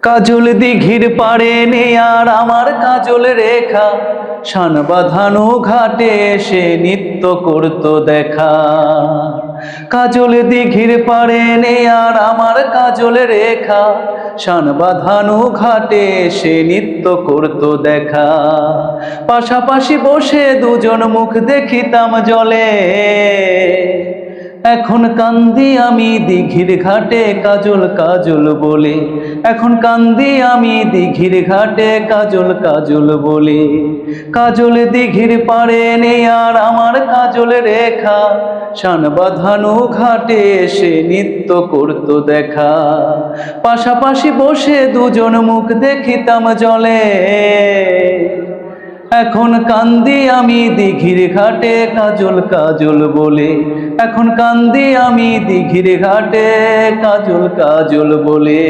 কাজল দিঘির পাড়ে নেই আর আমার কাজল রেখা, শান বাঁধানো ঘাটে এসে নিত্য করতো দেখা। কাজল দিঘির পাড়ে নেই আর আমার কাজল রেখা, শান বাঁধানো ঘাটে এসে নিত্য করতো দেখা। পাশাপাশি বসে দুজন মুখ দেখিতাম জলে, এখন কান্দি আমি দিঘির ঘাটে কাজল কাজল বলে। এখন কান্দি আমি দিঘির ঘাটে কাজল কাজল বলে। কাজল দিঘির পাড়ে নেই আর আমার কাজল রেখা, শান বাঁধানো ঘাটে এসে নিত্য করতো দেখা। পাশাপাশি বসে দুজন মুখ দেখিতাম জলে, এখন কান্দি আমি দিঘির ঘাটে কাজল কাজল বলে। এখন কান্দি আমি দিঘির ঘাটে কাজল কাজল বলে।